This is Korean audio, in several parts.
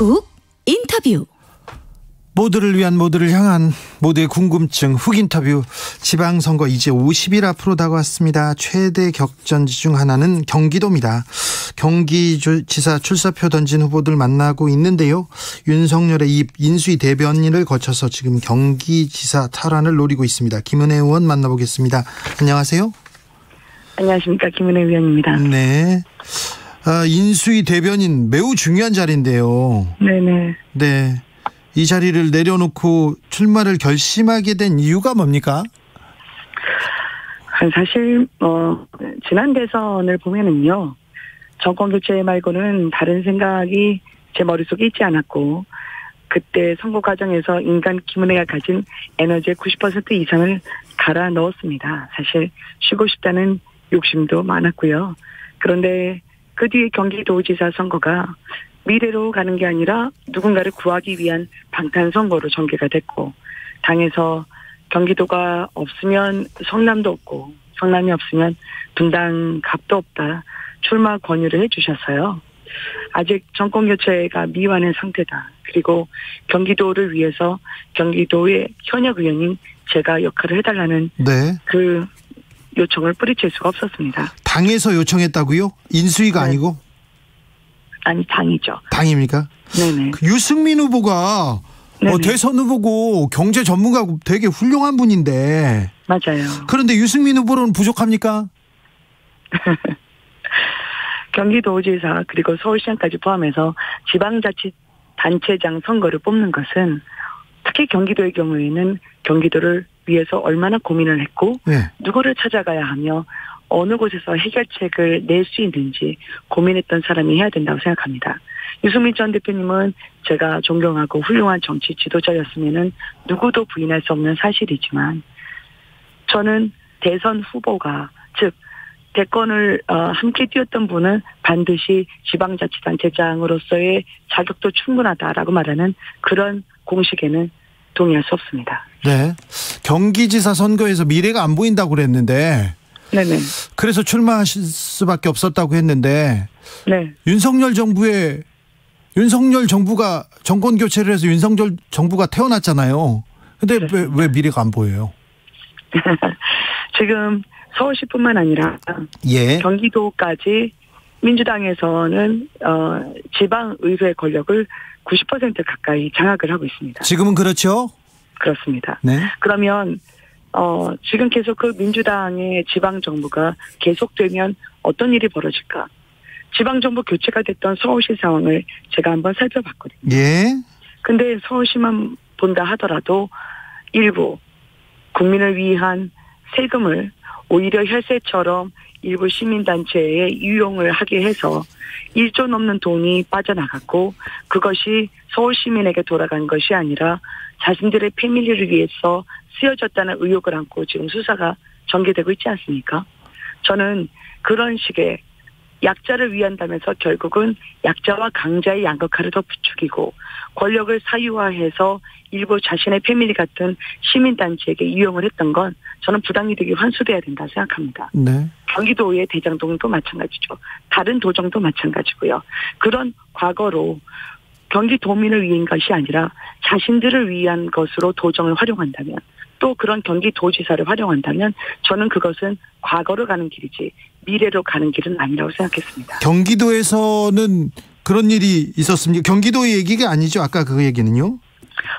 훅 인터뷰. 모두를 위한, 모두를 향한, 모두의 궁금증 훅 인터뷰. 지방선거 이제 50일 앞으로 다가왔습니다. 최대 격전지 중 하나는 경기도입니다. 경기지사 출사표 던진 후보들 만나고 있는데요. 윤석열의 이 인수위 대변인을 거쳐서 지금 경기지사 탈환을 노리고 있습니다. 김은혜 의원 만나보겠습니다. 안녕하세요. 안녕하십니까, 김은혜 의원입니다. 네. 인수위 대변인 매우 중요한 자리인데요. 네네. 네. 이 자리를 내려놓고 출마를 결심하게 된 이유가 뭡니까? 사실 지난 대선을 보면은요, 정권 교체 말고는 다른 생각이 제 머릿속에 있지 않았고, 그때 선거 과정에서 인간 김은혜가 가진 에너지의 90% 이상을 갈아 넣었습니다. 사실 쉬고 싶다는 욕심도 많았고요. 그런데 그 뒤에 경기도지사 선거가 미래로 가는 게 아니라 누군가를 구하기 위한 방탄선거로 전개가 됐고, 당에서 경기도가 없으면 성남도 없고 성남이 없으면 분당 갑도 없다 출마 권유를 해주셨어요. 아직 정권교체가 미완의 상태다. 그리고 경기도를 위해서 경기도의 현역 의원인 제가 역할을 해달라는 네. 그 요청을 뿌리칠 수가 없었습니다. 당에서 요청했다고요? 인수위가 네. 아니고? 아니, 당이죠. 당입니까? 네네. 유승민 후보가 대선 후보고 경제 전문가고 되게 훌륭한 분인데. 맞아요. 그런데 유승민 후보로는 부족합니까? 경기도지사 그리고 서울시장까지 포함해서 지방자치단체장 선거를 뽑는 것은 특히 경기도의 경우에는 경기도를 위해서 얼마나 고민을 했고 네. 누구를 찾아가야 하며 어느 곳에서 해결책을 낼 수 있는지 고민했던 사람이 해야 된다고 생각합니다. 유승민 전 대표님은 제가 존경하고 훌륭한 정치 지도자였으면은 누구도 부인할 수 없는 사실이지만, 저는 대선 후보가, 즉 대권을 함께 뛰었던 분은 반드시 지방자치단체장으로서의 자격도 충분하다라고 말하는 그런 공식에는 동의할 수 없습니다. 네. 경기지사 선거에서 미래가 안 보인다고 그랬는데, 네네. 그래서 출마하실 수밖에 없었다고 했는데, 네. 윤석열 정부가 정권 교체를 해서 윤석열 정부가 태어났잖아요. 근데 왜 미래가 안 보여요? 지금 서울시뿐만 아니라 예. 경기도까지 민주당에서는 지방의회 권력을 90% 가까이 장악을 하고 있습니다. 지금은 그렇죠? 그렇습니다. 네. 그러면 지금 계속 그 민주당의 지방정부가 계속되면 어떤 일이 벌어질까? 지방정부 교체가 됐던 서울시 상황을 제가 한번 살펴봤거든요. 예. 근데 서울시만 본다 하더라도 일부 국민을 위한 세금을 오히려 혈세처럼 일부 시민단체에 유용을 하게 해서 1조 넘는 돈이 빠져나갔고, 그것이 서울 시민에게 돌아간 것이 아니라 자신들의 패밀리를 위해서 쓰여졌다는 의혹을 안고 지금 수사가 전개되고 있지 않습니까? 저는 그런 식의 약자를 위한다면서 결국은 약자와 강자의 양극화를 더 부추기고 권력을 사유화해서 일부 자신의 패밀리 같은 시민단체에게 이용을 했던 건 저는 부당이득이 환수돼야 된다 생각합니다. 네. 경기도의 대장동도 마찬가지죠. 다른 도정도 마찬가지고요. 그런 과거로 경기도민을 위한 것이 아니라 자신들을 위한 것으로 도정을 활용한다면, 또 그런 경기도지사를 활용한다면 저는 그것은 과거로 가는 길이지 미래로 가는 길은 아니라고 생각했습니다. 경기도에서는 그런 일이 있었습니까? 경기도의 얘기가 아니죠, 아까 그 얘기는요?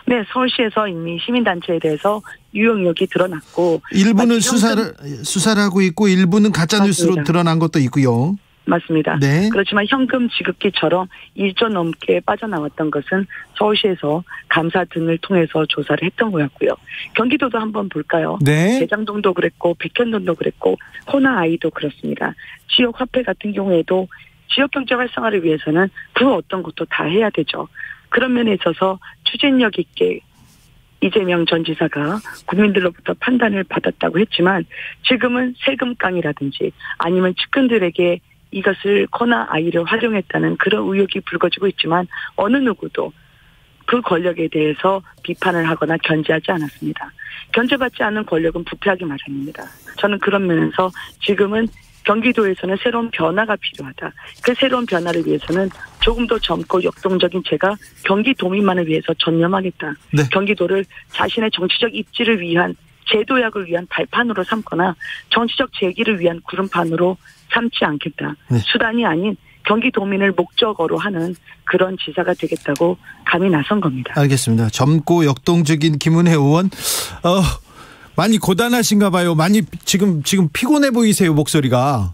네, 서울시에서 이미 시민단체에 대해서 유용 의혹이 드러났고, 일부는 수사를 하고 있고 일부는 가짜뉴스로 드러난 것도 있고요. 맞습니다. 네. 그렇지만 현금 지급기처럼 1조 넘게 빠져나왔던 것은 서울시에서 감사 등을 통해서 조사를 했던 거였고요. 경기도도 한번 볼까요? 네. 대장동도 그랬고 백현동도 그랬고 호나아이도 그렇습니다. 지역 화폐 같은 경우에도 지역 경제 활성화를 위해서는 그 어떤 것도 다 해야 되죠. 그런 면에 있어서 추진력 있게 이재명 전 지사가 국민들로부터 판단을 받았다고 했지만, 지금은 세금깡이라든지 아니면 측근들에게 이것을 코나아이를 활용했다는 그런 의혹이 불거지고 있지만, 어느 누구도 그 권력에 대해서 비판을 하거나 견제하지 않았습니다. 견제받지 않는 권력은 부패하기 마련입니다. 저는 그런 면에서 지금은 경기도에서는 새로운 변화가 필요하다. 그 새로운 변화를 위해서는 조금 더 젊고 역동적인 제가 경기도민만을 위해서 전념하겠다. 네. 경기도를 자신의 정치적 입지를 위한 제도약을 위한 발판으로 삼거나 정치적 재기를 위한 구름판으로 삼지 않겠다. 네. 수단이 아닌 경기도민을 목적어로 하는 그런 지사가 되겠다고 감히 나선 겁니다. 알겠습니다. 젊고 역동적인 김은혜 의원, 많이 고단하신가 봐요. 많이 지금 피곤해 보이세요, 목소리가.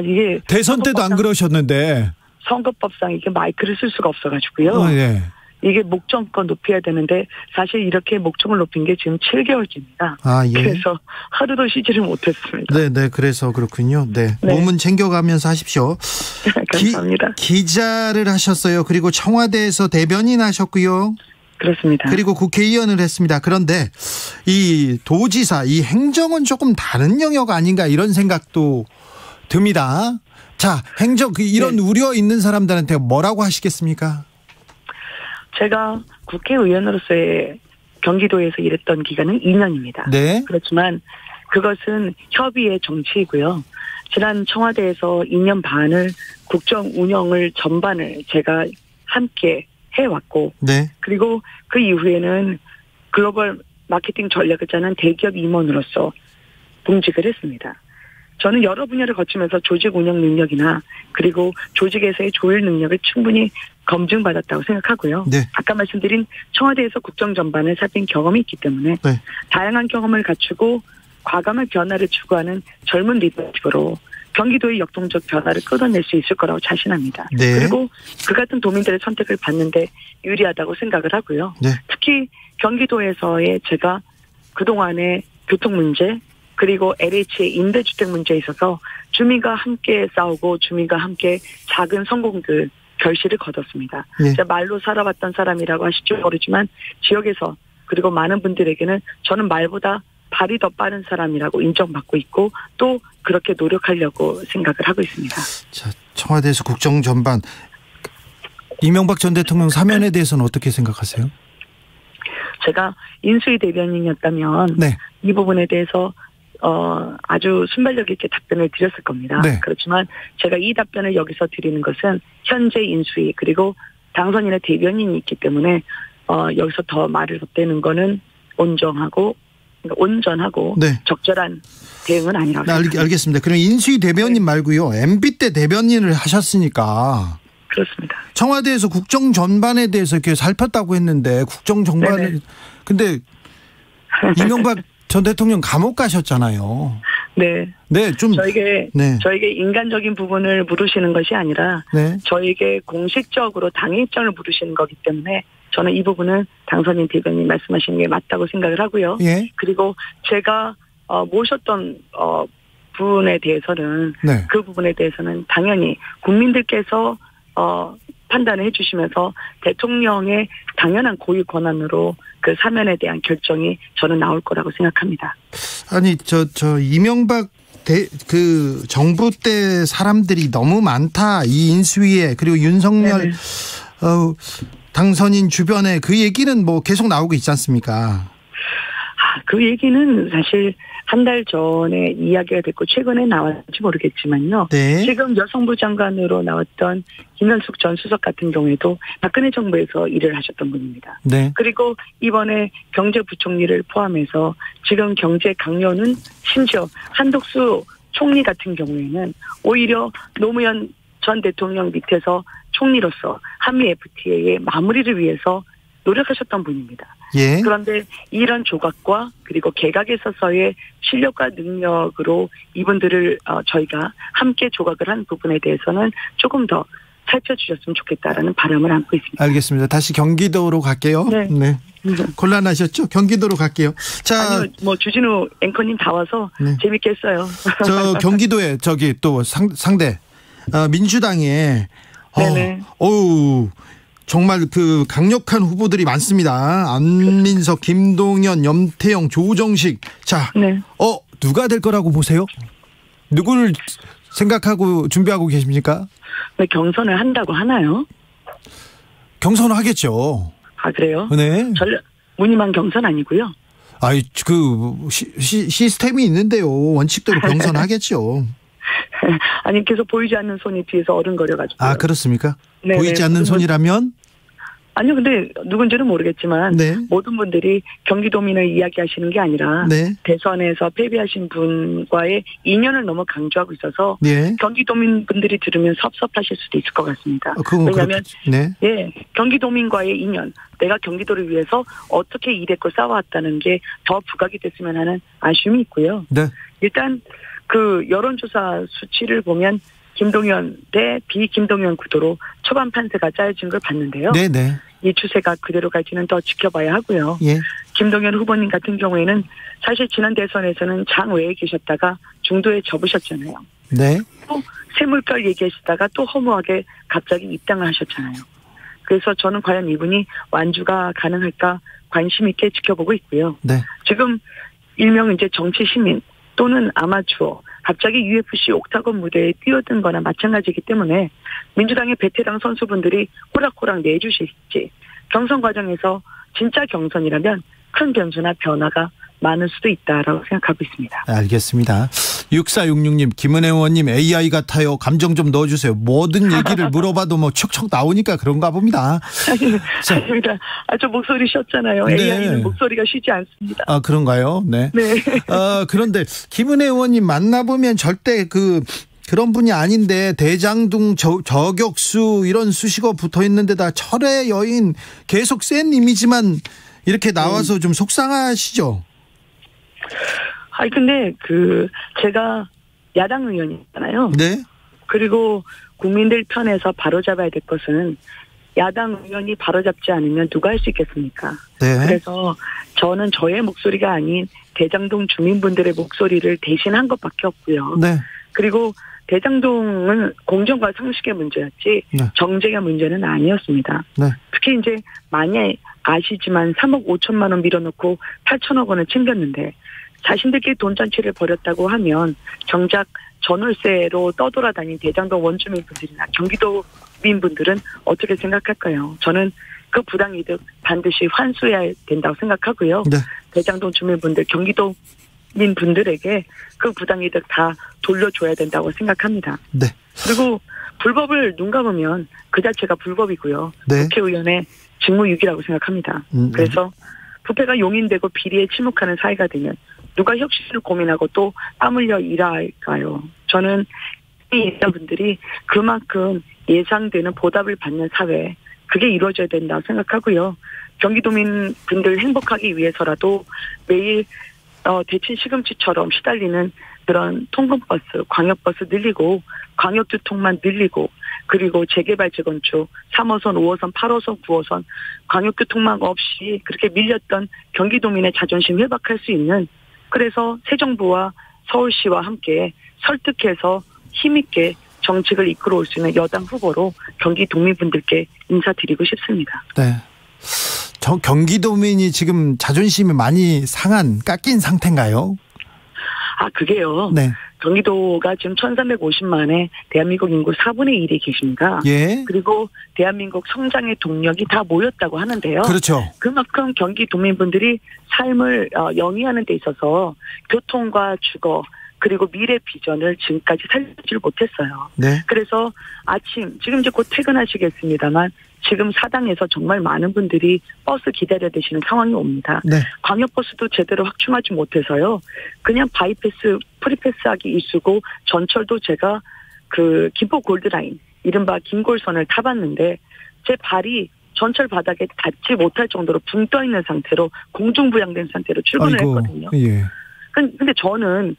이게 대선 때도 안 그러셨는데. 선거법상 이게 마이크를 쓸 수가 없어가지고요. 네. 이게 목청껏 높여야 되는데 사실 이렇게 목청을 높인 게 지금 7개월째입니다. 예. 그래서 하루도 쉬지를 못했습니다. 네, 그래서 그렇군요. 네. 몸은 챙겨가면서 하십시오. 감사합니다. 기자를 하셨어요. 그리고 청와대에서 대변인 하셨고요. 그렇습니다. 그리고 국회의원을 했습니다. 그런데 이 도지사, 이 행정은 조금 다른 영역 아닌가 이런 생각도 듭니다. 자, 행정 이런 우려 있는 사람들한테 뭐라고 하시겠습니까? 제가 국회의원으로서의 경기도에서 일했던 기간은 2년입니다. 네. 그렇지만 그것은 협의의 정치이고요. 지난 청와대에서 2년 반을 국정 운영을 전반을 제가 함께 해왔고, 네. 그리고 그 이후에는 글로벌 마케팅 전략을 짜는 대기업 임원으로서 봉직을 했습니다. 저는 여러 분야를 거치면서 조직 운영 능력이나 그리고 조직에서의 조율 능력을 충분히 검증받았다고 생각하고요. 네. 아까 말씀드린 청와대에서 국정 전반을 살핀 경험이 있기 때문에 네. 다양한 경험을 갖추고 과감한 변화를 추구하는 젊은 리더십으로 경기도의 역동적 변화를 끌어낼 수 있을 거라고 자신합니다. 네. 그리고 그 같은 도민들의 선택을 받는데 유리하다고 생각을 하고요. 네. 특히 경기도에서의 제가 그동안의 교통 문제 그리고 LH의 임대주택 문제에 있어서 주민과 함께 싸우고 주민과 함께 작은 성공들 결실을 거뒀습니다. 네. 제가 말로 살아왔던 사람이라고 하실지 모르지만 지역에서 그리고 많은 분들에게는 저는 말보다 발이 더 빠른 사람이라고 인정받고 있고 또 그렇게 노력하려고 생각을 하고 있습니다. 자, 청와대에서 국정 전반 이명박 전 대통령 사면에 대해서는 어떻게 생각하세요? 제가 인수위 대변인이었다면 네. 이 부분에 대해서 아주 순발력 있게 답변을 드렸을 겁니다. 네. 그렇지만 제가 이 답변을 여기서 드리는 것은 현재 인수위 그리고 당선인의 대변인이 있기 때문에 여기서 더 말을 덧대는 거는 온전하고 네. 적절한 대응은 아니라고 생각합니다. 알겠습니다. 그럼 인수위 대변인 말고요. MB 때 대변인을 하셨으니까 그렇습니다. 청와대에서 국정 전반에 대해서 이렇게 살폈다고 했는데 국정 전반에 네네. 근데 이명박 전 대통령 감옥 가셨잖아요. 네. 네, 좀 저에게 인간적인 부분을 물으시는 것이 아니라 네. 저에게 공식적으로 당의 입장을 물으시는 거기 때문에 저는 이 부분은 당선인 대변인 말씀하시는 게 맞다고 생각을 하고요. 예. 그리고 제가 모셨던 부분에 대해서는 네. 그 부분에 대해서는 당연히 국민들께서 판단을 해주시면서 대통령의 당연한 고유 권한으로 그 사면에 대한 결정이 저는 나올 거라고 생각합니다. 아니 저 이명박 그 정부 때 사람들이 너무 많다 이 인수위에 그리고 윤석열 당선인 주변에 그 얘기는 뭐 계속 나오고 있지 않습니까? 그 얘기는 사실 한 달 전에 이야기가 됐고 최근에 나왔는지 모르겠지만요. 네. 지금 여성부 장관으로 나왔던 김현숙 전 수석 같은 경우에도 박근혜 정부에서 일을 하셨던 분입니다. 네. 그리고 이번에 경제부총리를 포함해서 지금 경제 강요는 심지어 한덕수 총리 같은 경우에는 오히려 노무현 전 대통령 밑에서 총리로서 한미 FTA의 마무리를 위해서 노력하셨던 분입니다. 예. 그런데 이런 조각과 그리고 개각에 있어서의 실력과 능력으로 이분들을 저희가 함께 조각을 한 부분에 대해서는 조금 더 살펴주셨으면 좋겠다라는 바람을 안고 있습니다. 알겠습니다. 다시 경기도로 갈게요. 네. 곤란하셨죠? 경기도로 갈게요. 자, 아니요, 뭐 주진우 앵커님 다 와서 재밌게 했어요. 저 경기도에 저기 또 상대 민주당에 네네. 정말 그 강력한 후보들이 많습니다. 안민석, 김동연, 염태영, 조정식. 자, 네. 누가 될 거라고 보세요? 누구를 생각하고 준비하고 계십니까? 네, 경선을 한다고 하나요? 경선을 하겠죠. 아, 그래요? 네. 무늬만 경선 아니고요. 아이, 시스템이 있는데요. 원칙대로 경선하겠죠. 아니 계속 보이지 않는 손이 뒤에서 어른거려가지고. 아, 그렇습니까? 네네. 보이지 않는 손이라면? 아니요, 근데 누군지는 모르겠지만 네. 모든 분들이 경기도민을 이야기하시는 게 아니라 네. 대선에서 패배하신 분과의 인연을 너무 강조하고 있어서 네. 경기도민 분들이 들으면 섭섭하실 수도 있을 것 같습니다. 그건 왜냐하면 네. 예, 경기도민과의 인연, 내가 경기도를 위해서 어떻게 일했고 싸워왔다는 게 더 부각이 됐으면 하는 아쉬움이 있고요. 네. 일단 그 여론조사 수치를 보면 김동연 대 비김동연 구도로 초반 판세가 짜여진 걸 봤는데요. 네네. 이 추세가 그대로 갈지는 더 지켜봐야 하고요. 예. 김동연 후보님 같은 경우에는 사실 지난 대선에서는 장 외에 계셨다가 중도에 접으셨잖아요. 네. 또 새물가를 얘기하시다가 또 허무하게 갑자기 입당을 하셨잖아요. 그래서 저는 과연 이분이 완주가 가능할까 관심 있게 지켜보고 있고요. 네. 지금 일명 이제 정치 시민 또는 아마추어 갑자기 UFC 옥타곤 무대에 뛰어든 거나 마찬가지이기 때문에 민주당의 베테랑 선수분들이 호락호락 내주실지 경선 과정에서 진짜 경선이라면 큰 변수나 변화가 많을 수도 있다라고 생각하고 있습니다. 알겠습니다. 6466님, 김은혜 의원님 AI 같아요. 감정 좀 넣어주세요. 모든 얘기를 물어봐도 뭐 척척 나오니까 그런가 봅니다. 아닙니다. 저 목소리 쉬었잖아요. 네. AI는 목소리가 쉬지 않습니다. 아, 그런가요? 네. 네. 그런데 김은혜 의원님 만나보면 절대 그런 분이 아닌데 대장동 저격수 이런 수식어 붙어 있는데다 철의 여인 계속 센 이미지만 이렇게 나와서 좀 속상하시죠? 아니 근데 제가 야당 의원이잖아요. 네. 그리고 국민들 편에서 바로잡아야 될 것은 야당 의원이 바로잡지 않으면 누가 할 수 있겠습니까? 네. 그래서 저는 저의 목소리가 아닌 대장동 주민분들의 목소리를 대신한 것밖에 없고요. 네. 그리고 대장동은 공정과 상식의 문제였지 네. 정쟁의 문제는 아니었습니다. 네. 특히 이제 많이 아시지만 3억 5천만 원 밀어놓고 8천억 원을 챙겼는데 자신들끼리 돈잔치를 벌였다고 하면 정작 전월세로 떠돌아다닌 대장동 원주민분들이나 경기도민분들은 어떻게 생각할까요? 저는 그 부당이득 반드시 환수해야 된다고 생각하고요. 네. 대장동 주민분들, 경기도민분들에게 그 부당이득 다 돌려줘야 된다고 생각합니다. 네. 그리고 불법을 눈 감으면 그 자체가 불법이고요. 네. 국회의원의 직무유기라고 생각합니다. 그래서 부패가 용인되고 비리에 침묵하는 사회가 되면 누가 혁신을 고민하고 또 땀 흘려 일할까요? 저는 이 분들이 그만큼 예상되는 보답을 받는 사회, 그게 이루어져야 된다고 생각하고요. 경기도민 분들 행복하기 위해서라도 매일 대친 시금치처럼 시달리는 그런 통근버스, 광역버스 늘리고 광역교통만 늘리고 그리고 재개발 재건축 3호선, 5호선, 8호선, 9호선 광역교통망 없이 그렇게 밀렸던 경기도민의 자존심 회복할 수 있는, 그래서 새 정부와 서울시와 함께 설득해서 힘있게 정책을 이끌어올 수 있는 여당 후보로 경기도민분들께 인사드리고 싶습니다. 네. 경기도민이 지금 자존심이 많이 깎인 상태인가요? 그게요. 네. 경기도가 지금 1350만에 대한민국 인구 4분의 1이 계십니다. 예. 그리고 대한민국 성장의 동력이 다 모였다고 하는데요. 그렇죠. 그만큼 경기도민분들이 삶을 영위하는 데 있어서 교통과 주거 그리고 미래 비전을 지금까지 살리지 못했어요. 네. 그래서 지금 이제 곧 퇴근하시겠습니다만 지금 사당에서 정말 많은 분들이 버스 기다려 되시는 상황이 옵니다. 네. 광역버스도 제대로 확충하지 못해서요. 그냥 바이패스, 프리패스하기 일쑤고 전철도 제가 김포 골드라인, 이른바 김골선을 타봤는데 제 발이 전철 바닥에 닿지 못할 정도로 붕 떠 있는 상태로 공중부양된 상태로 출근을 했거든요. 예. 근데 저는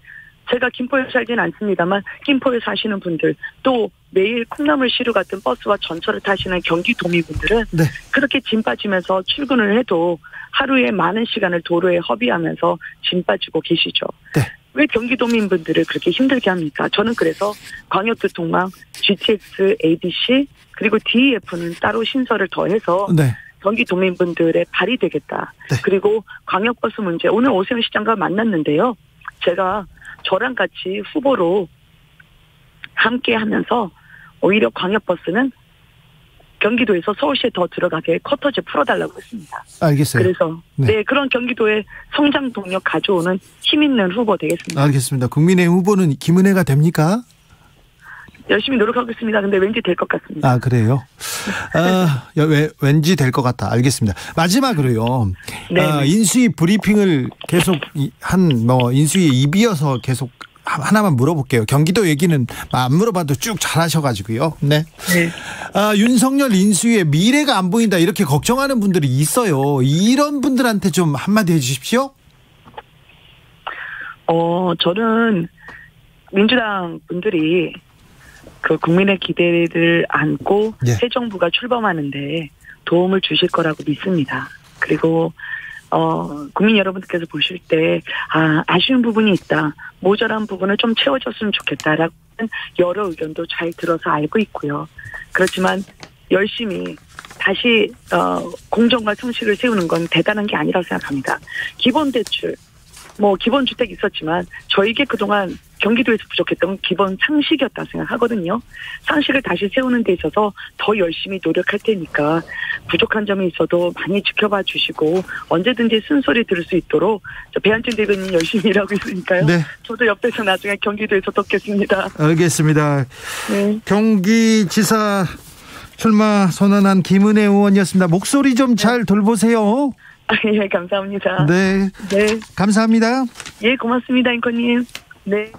제가 김포에 살지는 않습니다만 김포에 사시는 분들 또 매일 콩나물 시루 같은 버스와 전철을 타시는 경기도민분들은 네. 그렇게 짐 빠지면서 출근을 해도 하루에 많은 시간을 도로에 허비하면서 짐 빠지고 계시죠. 네. 왜 경기도민분들을 그렇게 힘들게 합니까? 저는 그래서 광역교통망, GTX, ADC 그리고 DEF는 따로 신설을 더해서 네. 경기도민분들의 발이 되겠다. 네. 그리고 광역버스 문제, 오늘 오세훈 시장과 만났는데요. 제가 저랑 같이 후보로 함께 하면서 오히려 광역버스는 경기도에서 서울시에 더 들어가게 커터제 풀어달라고 했습니다. 알겠어요. 그래서 그런 경기도의 성장 동력 가져오는 힘 있는 후보 되겠습니다. 알겠습니다. 국민의힘 후보는 김은혜가 됩니까? 열심히 노력하겠습니다. 근데 왠지 될 것 같습니다. 아, 그래요? 왠지 될 것 같다. 알겠습니다. 마지막으로요. 네. 인수위 브리핑을 계속 인수위에 입이어서 계속 하나만 물어볼게요. 경기도 얘기는 안 물어봐도 쭉 잘하셔가지고요. 네. 네. 윤석열 인수위의 미래가 안 보인다 이렇게 걱정하는 분들이 있어요. 이런 분들한테 좀 한마디 해주십시오. 저는 민주당 분들이 그 국민의 기대를 안고 네. 새 정부가 출범하는데 도움을 주실 거라고 믿습니다. 그리고 국민 여러분들께서 보실 때 아쉬운 부분이 있다. 모자란 부분을 좀 채워줬으면 좋겠다라는 여러 의견도 잘 들어서 알고 있고요. 그렇지만 열심히 다시 공정과 성실을 세우는 건 대단한 게 아니라고 생각합니다. 기본대출, 기본주택 있었지만 저에게 그동안 경기도에서 부족했던 건 기본 상식이었다고 생각하거든요. 상식을 다시 세우는 데 있어서 더 열심히 노력할 테니까 부족한 점이 있어도 많이 지켜봐 주시고 언제든지 쓴소리 들을 수 있도록 배한진 대변인 열심히 일하고 있으니까요. 네. 저도 옆에서 나중에 경기도에서 돕겠습니다. 알겠습니다. 네. 경기지사 출마 선언한 김은혜 의원이었습니다. 목소리 좀 잘 돌보세요. 예, 감사합니다. 네. 네. 감사합니다. 예, 고맙습니다, 앵커님. 네.